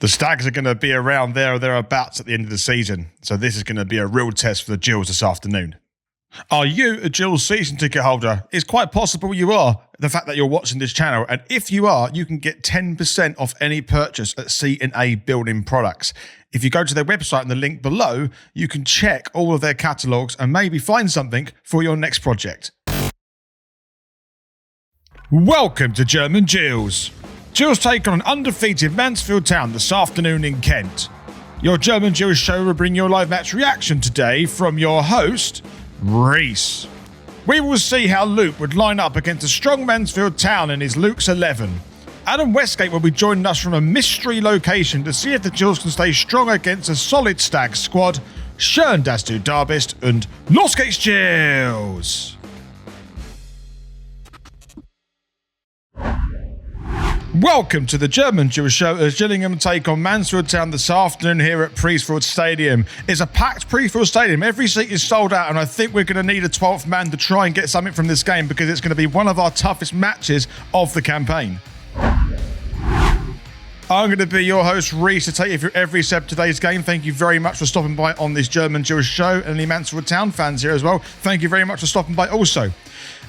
The Stags are going to be around there or thereabouts at the end of the season, so this is going to be a real test for the Gills this afternoon. Are you a Gills season ticket holder? It's quite possible you are, the fact that you're watching this channel, and if you are, you can get 10% off any purchase at C&A Building Products. If you go to their website in the link below, you can check all of their catalogues and maybe find something for your next project. Welcome to German Gills. Gills take on an undefeated Mansfield town this afternoon in Kent. Your German Gills show will bring your live match reaction today from your host, Reese. We will see how Luke would line up against a strong Mansfield town in his Luke's 11. Adam Wesgate will be joining us from a mystery location to see if the Gills can stay strong against a solid Stag squad. Schön, dass du da bist und los geht's, Gills! Welcome to the German Gills show as Gillingham take on Mansfield Town this afternoon here at Priestfield Stadium. It's a packed Priestfield Stadium. Every seat is sold out, and I think we're going to need a 12th man to try and get something from this game because it's going to be one of our toughest matches of the campaign. I'm going to be your host, Reese, to take you through every step of today's game. Thank you very much for stopping by on this German Gills show, and the Mansfield Town fans here as well. Thank you very much for stopping by also.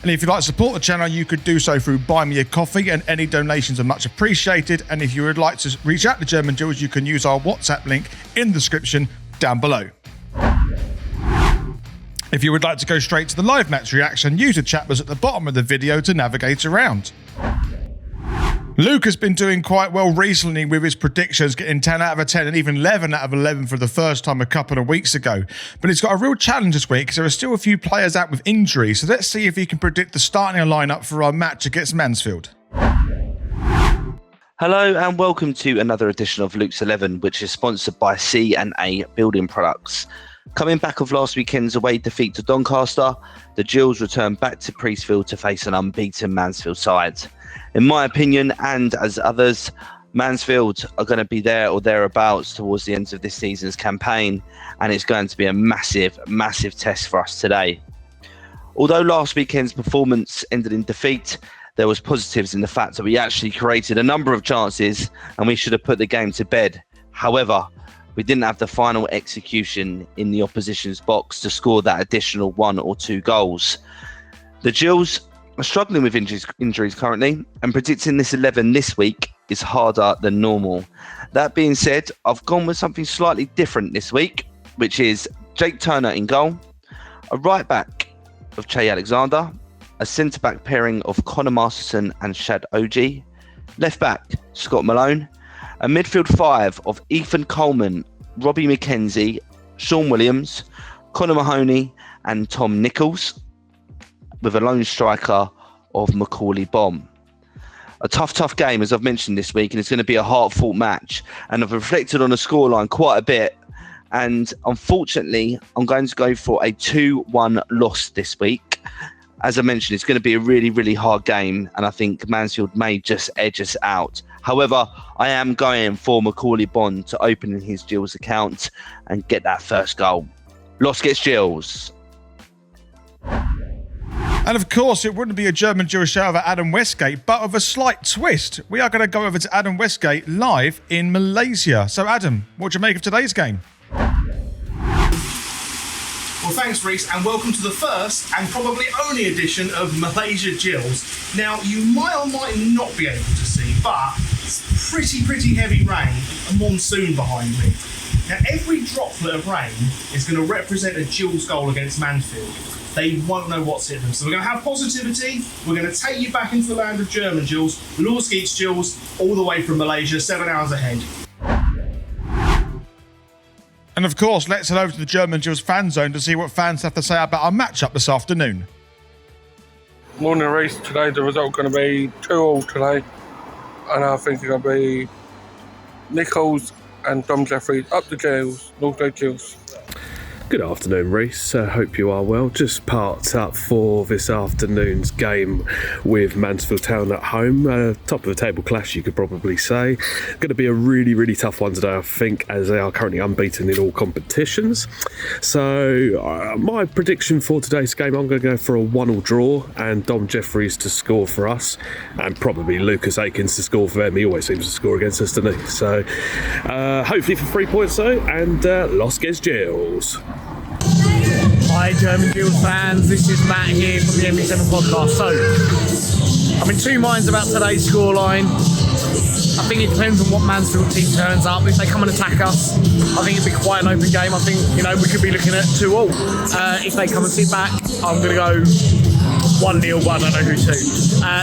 And if you'd like to support the channel, you could do so through Buy Me a Coffee, and any donations are much appreciated. And if you would like to reach out to German Gills, you can use our WhatsApp link in the description down below. If you would like to go straight to the live match reaction, use the chat bars at the bottom of the video to navigate around. Luke has been doing quite well recently with his predictions, getting 10 out of 10 and even 11 out of 11 for the first time a couple of weeks ago. But he's got a real challenge this week because there are still a few players out with injury, so let's see if he can predict the starting lineup for our match against Mansfield. Hello and welcome to another edition of Luke's 11, which is sponsored by C&A Building Products. Coming back of last weekend's away defeat to Doncaster, the Gills return back to Priestfield to face an unbeaten Mansfield side. In my opinion, and as others, Mansfield are going to be there or thereabouts towards the end of this season's campaign, and it's going to be a massive, massive test for us today. Although last weekend's performance ended in defeat, there was positives in the fact that we actually created a number of chances and we should have put the game to bed. However, we didn't have the final execution in the opposition's box to score that additional 1 or 2 goals. The Gills are struggling with injuries currently, and predicting this 11 this week is harder than normal. That being said, I've gone with something slightly different this week, which is Jake Turner in goal, a right back of Che Alexander, a centre back pairing of Connor Masterson and Shad Oji, left back Scott Malone, a midfield 5 of Ethan Coleman, Robbie McKenzie, Sean Williams, Connor Mahoney and Tom Nichols, with a lone striker of Macaulay Bonne. A tough game, as I've mentioned this week, and it's going to be a hard-fought match. And I've reflected on the scoreline quite a bit. And unfortunately, I'm going to go for a 2-1 loss this week. As I mentioned, it's going to be a really, really hard game, and I think Mansfield may just edge us out. However, I am going for Macaulay Bonne to open in his Gills account and get that first goal. Los gets Gills. And of course, it wouldn't be a German Gills show without Adam Wesgate, but with a slight twist. We are going to go over to Adam Wesgate live in Malaysia. So Adam, what do you make of today's game? Well, thanks, Reese, and welcome to the first and probably only edition of Malaysia Gills. Now, you might or might not be able to see, but it's pretty heavy rain, a monsoon behind me. Now, every droplet of rain is going to represent a Gills goal against Mansfield. They won't know what's hit them. So we're going to have positivity. We're going to take you back into the land of German Gills, Los geht's Gills, all the way from Malaysia, 7 hours ahead. And of course, let's head over to the German Gills fan zone to see what fans have to say about our matchup this afternoon. Morning, Reece. Today the result going to be 2-2 today, and I think it's going to be Nichols and Dom Jeffries up the Gills, North Gate Gills. Good afternoon, Reece. Hope you are well. Just parked up for this afternoon's game with Mansfield Town at home. Top of the table clash, you could probably say. Going to be a really, really tough one today, I think, as they are currently unbeaten in all competitions. So my prediction for today's game, I'm going to go for a 1-1 draw and Dom Jeffries to score for us, and probably Lucas Akins to score for them. He always seems to score against us, doesn't he? So hopefully for 3 points though, and Los Gills. Hi German Gills fans, this is Matt here from the MB7 podcast. So, I'm in two minds about today's scoreline. I think it depends on what Mansfield team turns up. If they come and attack us, I think it'd be quite an open game. I think, we could be looking at 2-2. If they come and sit back, I'm going to go 1-0, but I don't know who to.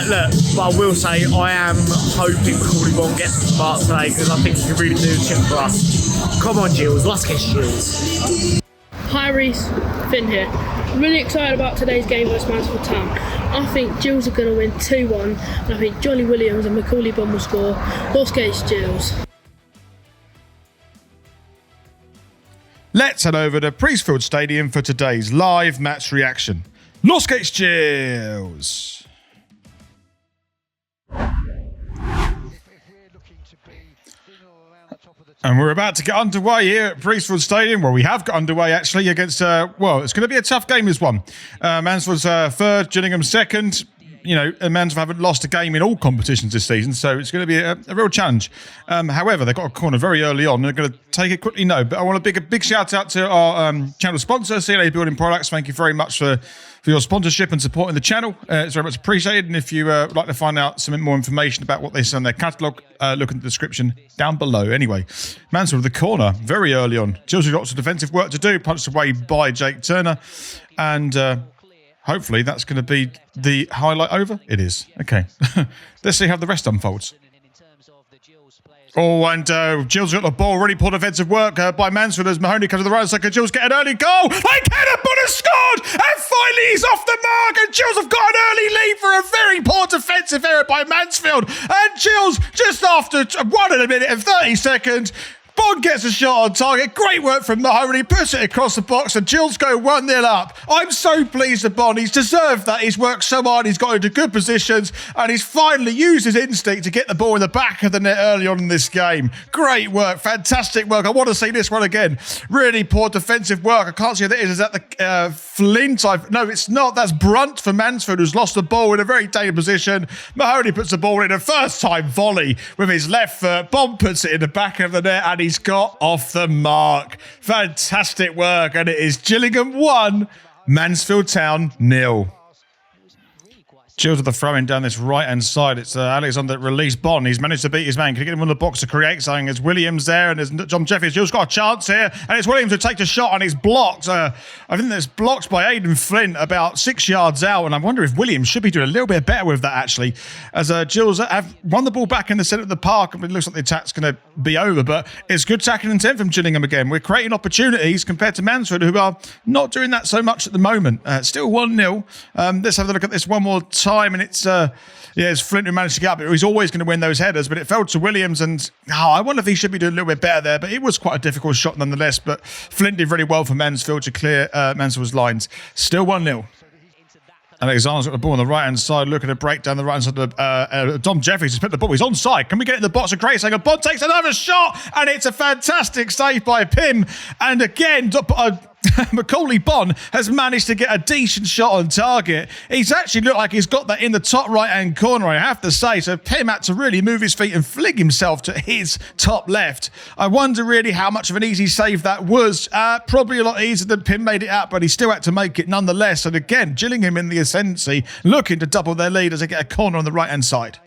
Look, but I will say I am hoping Bonne gets the start today, because I think he can really do a chip for us. Come on Gills, let's get Gills. Hi Reece, Finn here. I'm really excited about today's game against Mansfield Town. I think Gills are going to win 2-1, and I think Johnny Williams and Bonne will score. Wesgate Gills. Let's head over to Priestfield Stadium for today's live match reaction. Wesgate Gills. And we're about to get underway here at Priestfield Stadium. Well, we have got underway, actually, against, it's going to be a tough game, this one. Mansfield's third, Gillingham second. Mansfield haven't lost a game in all competitions this season, so it's going to be a real challenge. However, they got a corner very early on. They're going to take it quickly, but I want to give a big shout out to our channel sponsor, CNA Building Products. Thank you very much for your sponsorship and supporting the channel. It's very much appreciated. And if you would like to find out some more information about what they sell in their catalogue, look in the description down below. Anyway, Mansfield with the corner very early on. Gills have got some defensive work to do, punched away by Jake Turner. And hopefully that's going to be the highlight over. It is. Okay. Let's see how the rest unfolds. Oh, and Gills got the ball. Really poor defensive work by Mansfield as Mahoney comes to the right side. Gills get an early goal. They can. Bonne has scored. And finally he's off the mark. And Gills have got an early lead for a very poor defensive error by Mansfield. And Gills, just after 1 minute and 30 seconds, Bonne gets a shot on target. Great work from Mahoney. Puts it across the box and Gills go 1-0 up. I'm so pleased with Bonne. He's deserved that. He's worked so hard. He's got into good positions and he's finally used his instinct to get the ball in the back of the net early on in this game. Great work. Fantastic work. I want to see this one again. Really poor defensive work. I can't see who that is. Is that the Flint? No, it's not. That's Brunt for Mansfield, who's lost the ball in a very dangerous position. Mahoney puts the ball in a first-time volley with his left foot. Bonne puts it in the back of the net and he's got off the mark. Fantastic work. And it is Gillingham 1, Mansfield Town 0. Gills with the throw-in down this right-hand side. It's Alexander that released Bonne. He's managed to beat his man. Can he get him on the box to create something? There's Williams there and there's John Jeffries. Gills got a chance here. And it's Williams who takes a shot and it's blocked. I think that's blocked by Aidan Flint about 6 yards out. And I wonder if Williams should be doing a little bit better with that, actually. As Gills have won the ball back in the centre of the park. It looks like the attack's going to be over. But it's good tackling intent from Gillingham again. We're creating opportunities compared to Mansfield, who are not doing that so much at the moment. Still 1-0. Let's have a look at this one more time. And it's Flint who managed to get up. He's always going to win those headers, but it fell to Williams. And I wonder if he should be doing a little bit better there. But it was quite a difficult shot nonetheless. But Flint did really well for Mansfield to clear Mansfield's lines. Still 1-0. Alexander's got the ball on the right-hand side, looking to break down the right-hand side of Dom Jeffries has put the ball. He's onside. Can we get in the box and create something? Bonne takes another shot, and it's a fantastic save by Pim. And again, Bonne has managed to get a decent shot on target. He's actually looked like he's got that in the top right-hand corner, I have to say. So Pim had to really move his feet and fling himself to his top left. I wonder really how much of an easy save that was. Probably a lot easier than Pim made it out, but he still had to make it nonetheless. And again, Gillingham in the ascendancy, looking to double their lead as they get a corner on the right-hand side.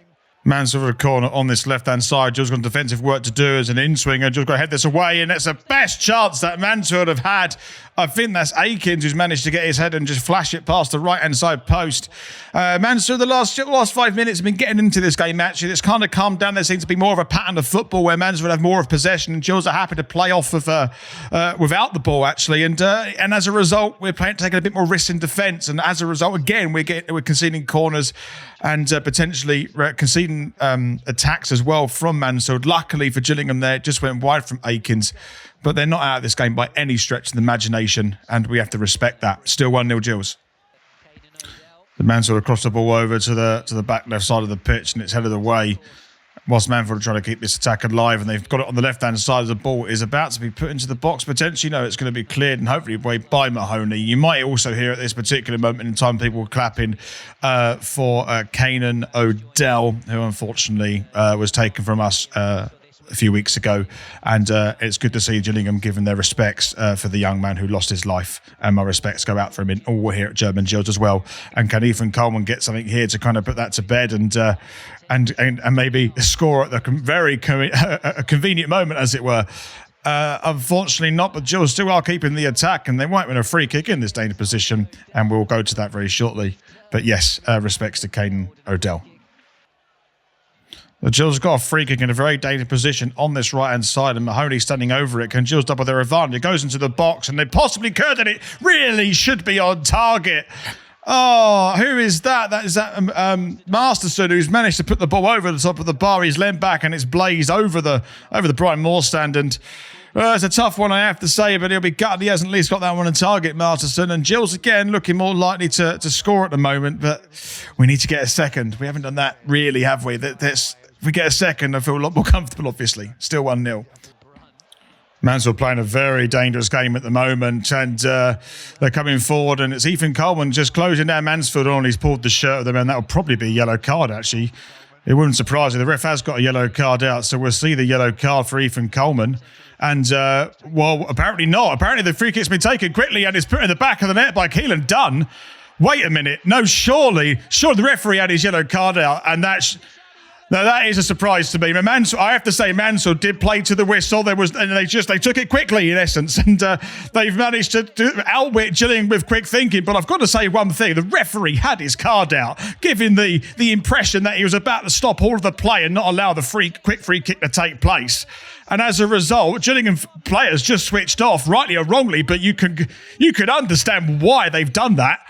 Mansfield with a corner on this left-hand side. Gills got defensive work to do as an in-swinger. Gills got to head this away, and it's the best chance that Mansfield have had. I think that's Akins who's managed to get his head and just flash it past the right-hand side post. Mansfield, the last 5 minutes have been getting into this game, actually. It's kind of calmed down. There seems to be more of a pattern of football where Mansfield have more of possession, and Gills are happy to play off of without the ball, actually. And as a result, we're taking a bit more risk in defence. And as a result, again, we're conceding corners and potentially conceding attacks as well from Mansfield. Luckily for Gillingham there, it just went wide from Akins. But they're not out of this game by any stretch of the imagination. situation, and we have to respect that. Still 1-0 Gills. The Mansfield across the ball over to the back left side of the pitch, and it's headed away. Whilst Mansfield are trying to keep this attack alive, and they've got it on the left-hand side of the ball, is about to be put into the box. Potentially, it's going to be cleared and hopefully by Mahoney. You might also hear at this particular moment in time people clapping for Kanan O'Dell, who unfortunately was taken from us a few weeks ago, and it's good to see Gillingham giving their respects for the young man who lost his life, and my respects go out for him in all here at German Gills as well. And can Ethan Coleman get something here to kind of put that to bed and maybe score at the very convenient moment, as it were? Unfortunately not, but Gills still are keeping the attack, and they might win a free kick in this dangerous position, and we'll go to that very shortly. But yes, respects to Caden O'Dell. The Gills got a free kick in a very dangerous position on this right-hand side, and Mahoney standing over it. Can Gills double their advantage? It goes into the box, and they possibly could, and it really should be on target. Oh, who is that? That is Masterson, who's managed to put the ball over the top of the bar. He's leant back, and it's blazed over the Brighton Moor stand, and it's a tough one, I have to say, but he'll be gutted he hasn't at least got that one on target, Masterson. And Gills, again, looking more likely to score at the moment, but we need to get a second. We haven't done that really, have we? If we get a second, I feel a lot more comfortable, obviously. Still 1-0. Mansfield playing a very dangerous game at the moment, and they're coming forward, and it's Ethan Coleman just closing down Mansfield on. He's pulled the shirt of them, and that'll probably be a yellow card, actually. It wouldn't surprise me. The ref has got a yellow card out, so we'll see the yellow card for Ethan Coleman. And, well, apparently not. Apparently the free kick's been taken quickly, and it's put in the back of the net by Keelan Dunn. Wait a minute. No, surely the referee had his yellow card out, and that's... Now, that is a surprise to me. I have to say, Mansfield did play to the whistle. They took it quickly, in essence, and they've managed to outwit Gillingham with quick thinking. But I've got to say one thing. The referee had his card out, giving the impression that he was about to stop all of the play and not allow the quick free kick to take place. And as a result, Gillingham players just switched off, rightly or wrongly, but you could understand why they've done that.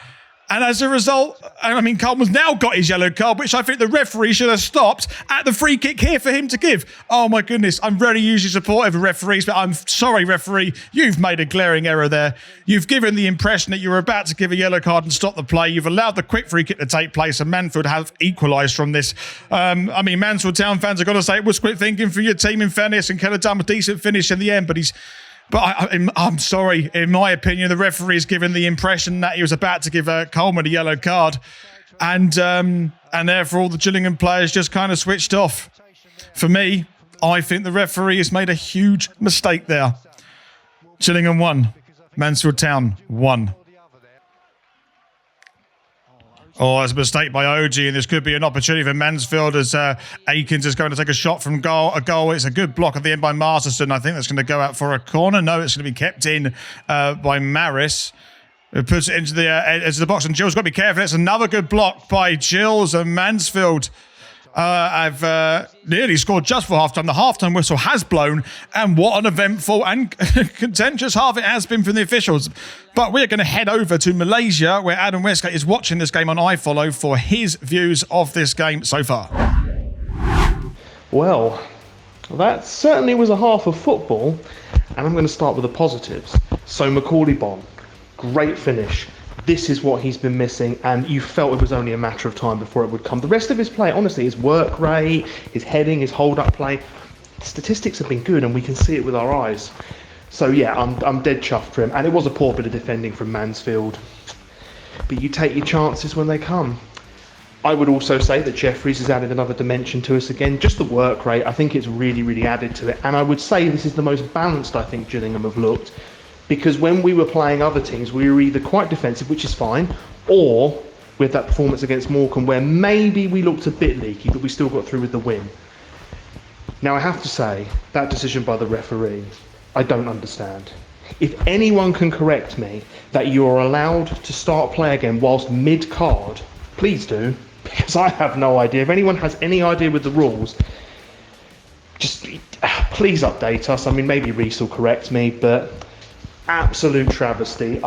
And as a result, Coleman's now got his yellow card, which I think the referee should have stopped at the free kick here for him to give. Oh, my goodness. I'm very usually supportive of referees, but I'm sorry, referee. You've made a glaring error there. You've given the impression that you were about to give a yellow card and stop the play. You've allowed the quick free kick to take place, and Mansfield have equalised from this. Mansfield Town fans have got to say it was quick thinking for your team, in fairness, and could have done a decent finish in the end, but I'm sorry. In my opinion, the referee has given the impression that he was about to give Coleman a yellow card, and therefore all the Gillingham players just kind of switched off. For me, I think the referee has made a huge mistake there. Gillingham 1, Mansfield Town 1. Oh, that's a mistake by OG, and this could be an opportunity for Mansfield as Akins is going to take a shot from goal. It's a good block at the end by Masterson. I think that's going to go out for a corner. No, it's going to be kept in by Maris. It puts it into the box, and Gills got to be careful. It's another good block by Gills, and Mansfield have nearly scored just for half-time. The half-time whistle has blown, and what an eventful and contentious half it has been from the officials. But we're going to head over to Malaysia, where Adam Wesgate is watching this game on iFollow for his views of this game so far. Well, that certainly was a half of football, and I'm going to start with the positives. So Macaulay Bonne, great finish. This is what he's been missing, and you felt it was only a matter of time before it would come. The rest of his play, honestly, his work rate, his heading, his hold-up play, statistics have been good, and we can see it with our eyes. So yeah, I'm dead chuffed for him, and it was a poor bit of defending from Mansfield. But you take your chances when they come. I would also say that Jeffries has added another dimension to us again. Just the work rate, I think it's really, really added to it. And I would say this is the most balanced I think Gillingham have looked. Because when we were playing other teams, we were either quite defensive, which is fine, or with that performance against Morecambe where maybe we looked a bit leaky, but we still got through with the win. Now I have to say, that decision by the referee, I don't understand. If anyone can correct me that you're allowed to start play again whilst mid-card, please do, because I have no idea. If anyone has any idea with the rules, just please update us. Maybe Reece will correct me, but absolute travesty.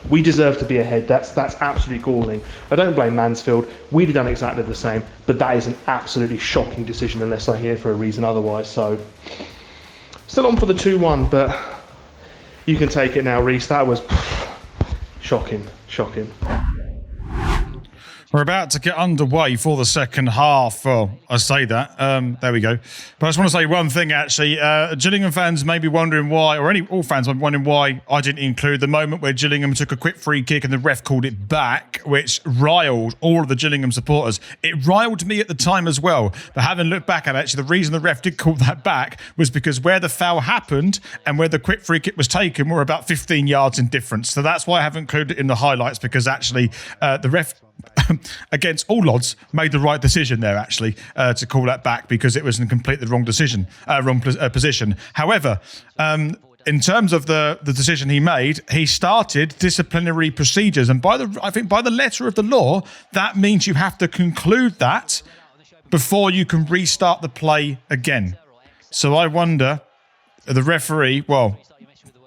We deserve to be ahead. That's absolutely galling. I don't blame Mansfield. We'd have done exactly the same, but that is an absolutely shocking decision unless I hear for a reason otherwise. So still on for the 2-1, but You can take it now, Reece. That was shocking. We're about to get underway for the second half. Well, I say that. There we go. But I just want to say one thing, actually. Gillingham fans may be wondering why, or all fans might be wondering why I didn't include the moment where Gillingham took a quick free kick and the ref called it back, which riled all of the Gillingham supporters. It riled me at the time as well. But having looked back at it, actually, the reason the ref did call that back was because where the foul happened and where the quick free kick was taken were about 15 yards in difference. So that's why I haven't included it in the highlights, because actually the ref, against all odds, made the right decision there, actually, to call that back, because it was in completely the wrong decision, position. However, in terms of the decision he made, he started disciplinary procedures, and I think by the letter of the law, that means you have to conclude that before you can restart the play again. So I wonder, the referee, well,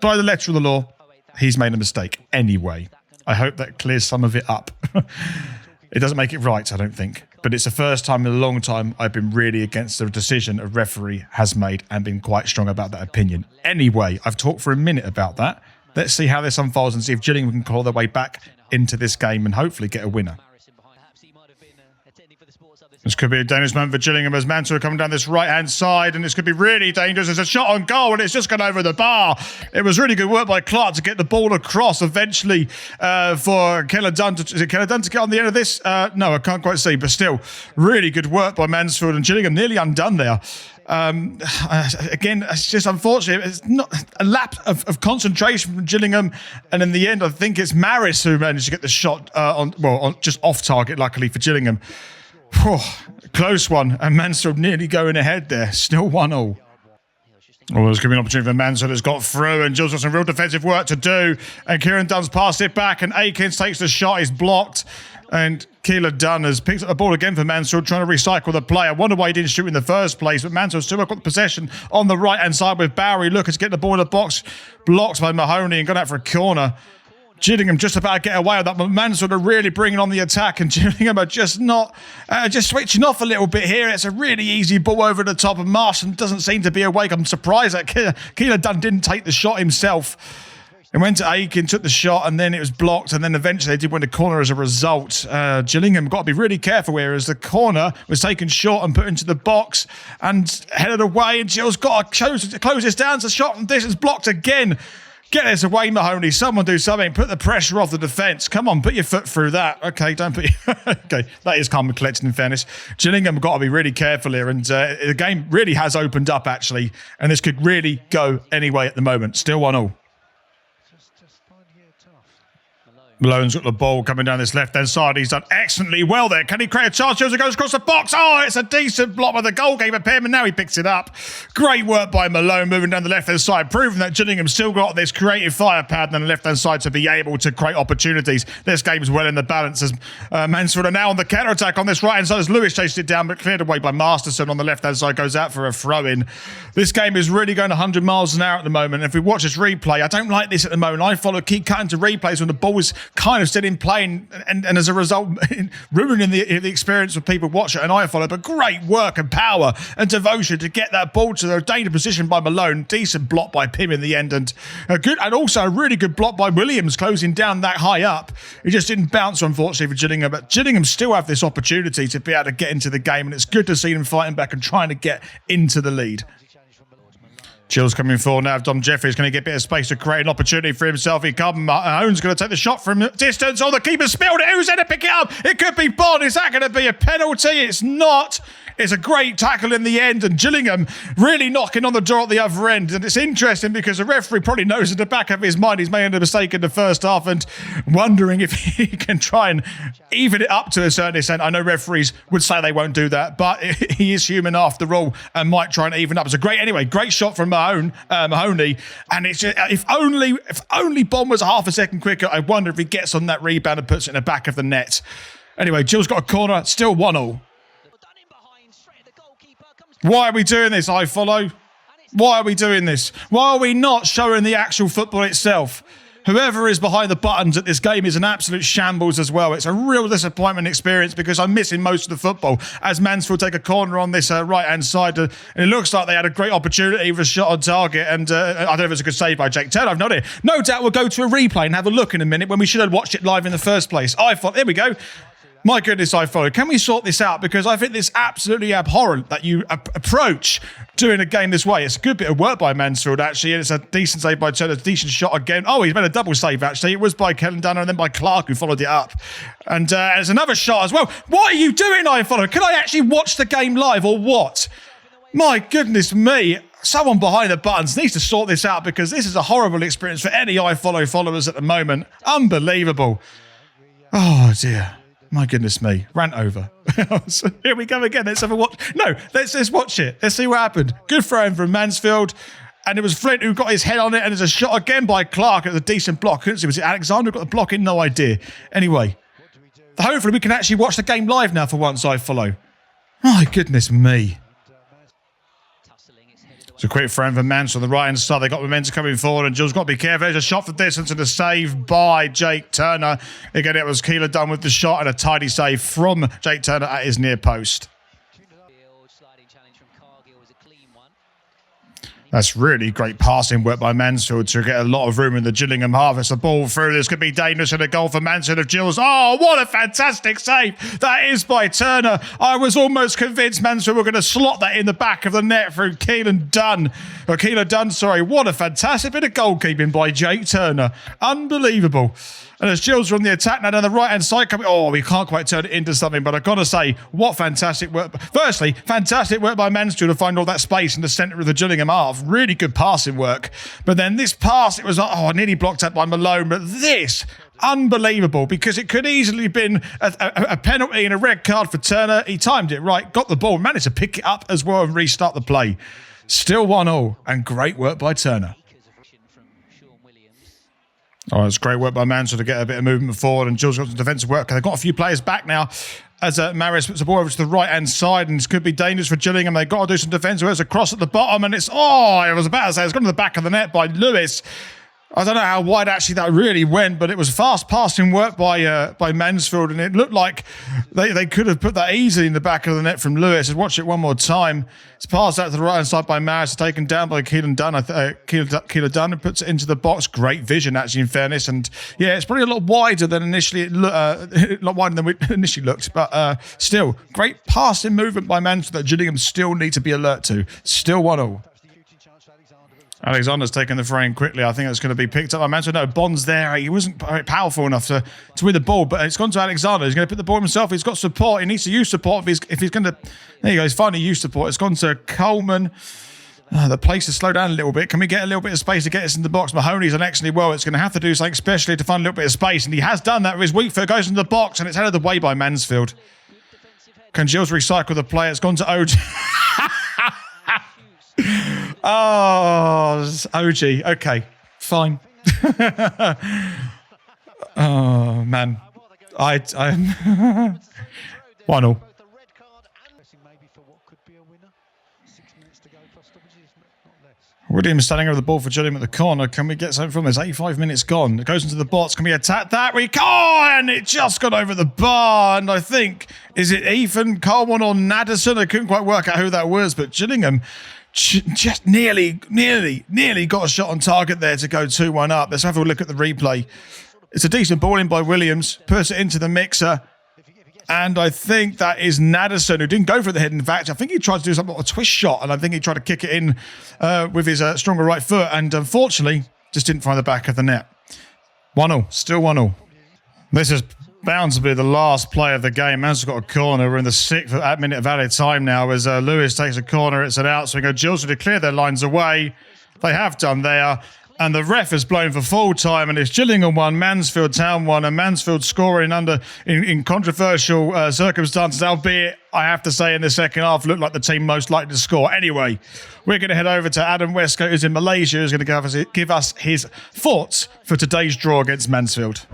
by the letter of the law, he's made a mistake anyway. I hope that clears some of it up. It doesn't make it right, I don't think. But it's the first time in a long time I've been really against the decision a referee has made and been quite strong about that opinion. Anyway, I've talked for a minute about that. Let's see how this unfolds and see if Gillingham can claw their way back into this game and hopefully get a winner. This could be a dangerous moment for Gillingham as Mansfield are coming down this right-hand side, and this could be really dangerous. There's a shot on goal, and it's just gone over the bar. It was really good work by Clark to get the ball across eventually for Keller Dunn. Is it Keller Dunn to get on the end of this? No, I can't quite see, but still, really good work by Mansfield, and Gillingham nearly undone there. Again, it's just unfortunate. It's not a lapse of concentration from Gillingham, and in the end, I think it's Maris who managed to get the shot just off target, luckily for Gillingham. Close one, and Mansfield nearly going ahead there. Still 1-1. Well, there's going to be an opportunity for Mansfield that's got through, and Gills got some real defensive work to do. And Kieran Dunn's passed it back, and Akins takes the shot. He's blocked, and Keeler Dunn has picked up the ball again for Mansfield, trying to recycle the play. I wonder why he didn't shoot in the first place, but Mansfield still got the possession on the right-hand side with Bowery looking to get the ball in the box. Blocked by Mahoney and gone out for a corner. Gillingham just about to get away with that, but Mansfield are really bringing on the attack, and Gillingham are just switching off a little bit here. It's a really easy ball over the top, and Marston doesn't seem to be awake. I'm surprised that Keeler Dunn didn't take the shot himself. It went to Aiken, took the shot, and then it was blocked, and then eventually they did win the corner as a result. Gillingham got to be really careful here as the corner was taken short and put into the box and headed away, and Gills got to close this down. The shot from this is blocked again. Get this away, Mahoney. Someone do something. Put the pressure off the defence. Come on, put your foot through that. Okay, don't put your... Okay, that is calm and collected, in fairness. Gillingham have got to be really careful here, and the game really has opened up, actually, and this could really go anyway at the moment. Still 1-1. Malone's got the ball coming down this left-hand side. He's done excellently well there. Can he create a chance? Gills goes across the box. Oh, it's a decent block by the goalkeeper, Pym, and now he picks it up. Great work by Malone moving down the left-hand side, proving that Gillingham still got this creative firepower down the left-hand side to be able to create opportunities. This game's well in the balance as Mansfield are now on the counter-attack on this right-hand side as Lewis chased it down, but cleared away by Masterson on the left-hand side, goes out for a throw-in. This game is really going 100 miles an hour at the moment. If we watch this replay, I don't like this at the moment. I keep cutting to replays when the ball is kind of still in play and as a result ruining the experience of people watching, and I follow. But great work and power and devotion to get that ball to the danger position by Malone. Decent block by Pym in the end, and also a really good block by Williams closing down that high up. It just didn't bounce, unfortunately, for Gillingham, but Gillingham still have this opportunity to be able to get into the game, and it's good to see them fighting back and trying to get into the lead. Gills coming forward now. Dom Jeffries going to get a bit of space to create an opportunity for himself. He comes. Mahone's going to take the shot from distance. Oh, the keeper spilled it. Who's going to pick it up? It could be Bonne. Is that going to be a penalty? It's not. It's a great tackle in the end, and Gillingham really knocking on the door at the other end. And it's interesting because the referee probably knows in the back of his mind he's made a mistake in the first half and wondering if he can try and even it up to a certain extent. I know referees would say they won't do that, but he is human after all and might try and even up. It's a great shot from Mahoney, and it's just, if only Bonne was half a second quicker, I wonder if he gets on that rebound and puts it in the back of the net. Anyway, Gills got a corner, still 1-1. Why are we doing this, I follow? Why are we doing this? Why are we not showing the actual football itself? Whoever is behind the buttons at this game is an absolute shambles as well. It's a real disappointment experience because I'm missing most of the football as Mansfield take a corner on this right-hand side. And it looks like they had a great opportunity with a shot on target. And I don't know if it's a good save by Jake Turner. I've not it. No doubt we'll go to a replay and have a look in a minute when we should have watched it live in the first place. Here we go. My goodness, I follow. Can we sort this out? Because I think it's absolutely abhorrent that you approach doing a game this way. It's a good bit of work by Mansfield, actually, and it's a decent save by Turner, a decent shot again. Oh, he's made a double save, actually. It was by Kellen Dunner and then by Clark, who followed it up. And there's another shot as well. What are you doing, I follow? Can I actually watch the game live or what? My goodness me. Someone behind the buttons needs to sort this out because this is a horrible experience for any iFollow followers at the moment. Unbelievable. Oh, dear. My goodness me. Rant over. So here we go again. Let's have a watch. No, let's watch it. Let's see what happened. Good throw in from Mansfield. And it was Flint who got his head on it. And there's a shot again by Clark at a decent block. Couldn't see. Was it Alexander who got the block in? No idea. Anyway, hopefully we can actually watch the game live now for once, I follow. My goodness me. It's a quick frame from Mansfield on the right-hand side. They got momentum coming forward, and Gills got to be careful. There's a shot for distance and a save by Jake Turner. Again, it was Keeler done with the shot and a tidy save from Jake Turner at his near post. That's really great passing work by Mansfield to get a lot of room in the Gillingham half. It's the ball through. This could be dangerous and a goal for Mansfield of Gills. Oh, what a fantastic save. That is by Turner. I was almost convinced Mansfield were going to slot that in the back of the net through Keeler Dunn. What a fantastic bit of goalkeeping by Jake Turner. Unbelievable. And as Gills are on the attack now down the right-hand side, we can't quite turn it into something, but I've got to say, what fantastic work. Firstly, fantastic work by Mansfield to find all that space in the centre of the Gillingham half. Really good passing work. But then this pass, it was nearly blocked up by Malone, but this, unbelievable, because it could easily have been a penalty and a red card for Turner. He timed it right, got the ball, managed to pick it up as well and restart the play. Still 1-1, and great work by Turner. Oh, it's great work by Mansfield to get a bit of movement forward, and Gills got some defensive work. They've got a few players back now as Maris puts the ball over to the right-hand side, and this could be dangerous for Gillingham. They've got to do some defensive work. It's a cross at the bottom, and I was about to say, it's gone to the back of the net by Lewis. I don't know how wide actually that really went, but it was fast passing work by Mansfield, and it looked like they could have put that easily in the back of the net from Lewis. Let's watch it one more time. It's passed out to the right hand side by Maris, taken down by Keelan Dunn. Keelan Dunn puts it into the box. Great vision, actually, in fairness, and yeah, it's probably a lot wider than initially a lot wider than we initially looked, but still great passing movement by Mansfield that Gillingham still need to be alert to. Still 1-1. Alexander's taken the frame quickly. I think it's going to be picked up by Mansfield. No, Bonne's there. He wasn't powerful enough to win the ball, but it's gone to Alexander. He's going to put the ball himself. He's got support. He needs to use support if he's going to... There you go. He's finally used support. It's gone to Coleman. The place has slowed down a little bit. Can we get a little bit of space to get us in the box? Mahoney's an excellent well. It's going to have to do something specially to find a little bit of space, and he has done that with his weak foot. Goes into the box, and it's headed away by Mansfield. Can Gills recycle the play? It's gone to OG. Oh, OG. Okay, fine. Oh, man. I'm 1-1. Williams standing over the ball for Gillingham at the corner. Can we get something from this? 85 minutes gone. It goes into the box. Can we attack that? We can! And it just got over the bar. And I think, is it Ethan Coleman or Naderson? I couldn't quite work out who that was, but Gillingham just nearly got a shot on target there to go 2-1 up. Let's have a look at the replay. It's a decent ball in by Williams. Puts it into the mixer. And I think that is Naderson, who didn't go for the head. In fact, I think he tried to do something like a twist shot, and I think he tried to kick it in with his stronger right foot, and unfortunately, just didn't find the back of the net. 1-0, still 1-0. This is bound to be the last play of the game. Mansfield got a corner. We're in the 6th minute of added time now as Lewis takes a corner. It's an outswing. Gills to clear their lines away. They have done there. And the ref has blown for full time, and it's Gillingham 1, Mansfield Town 1, and Mansfield scoring in controversial circumstances, albeit, I have to say, in the second half, looked like the team most likely to score. Anyway, we're going to head over to Adam Wesgate, who's in Malaysia, who's going to give us his thoughts for today's draw against Mansfield.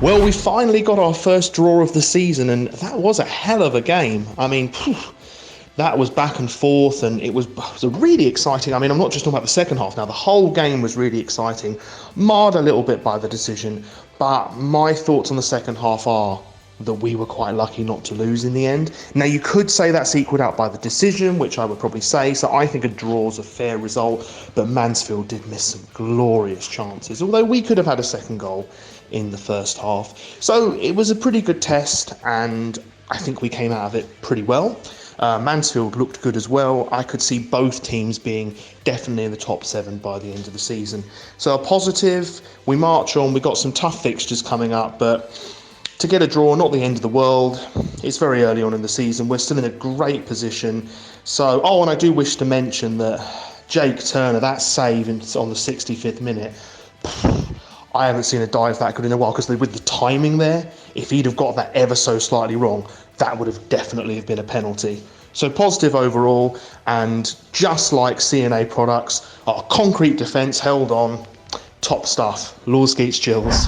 Well, we finally got our first draw of the season, and that was a hell of a game. I mean, that was back and forth, and it was a really exciting. I mean, I'm not just talking about the second half now. The whole game was really exciting, marred a little bit by the decision. But my thoughts on the second half are that we were quite lucky not to lose in the end. Now, you could say that's equaled out by the decision, which I would probably say. So I think a draw is a fair result, but Mansfield did miss some glorious chances, although we could have had a second goal in the first half. So it was a pretty good test, and I think we came out of it pretty well. Mansfield looked good as well. I could see both teams being definitely in the top 7 by the end of the season. So a positive, we march on. We've got some tough fixtures coming up, but to get a draw, not the end of the world. It's very early on in the season. We're still in a great position. So, and I do wish to mention that Jake Turner, that save on the 65th minute, I haven't seen a dive that good in a while, because with the timing there, if he'd have got that ever so slightly wrong, that would have definitely have been a penalty. So positive overall, and just like CNA products, our concrete defence held on. Top stuff. Wesgate's Gills.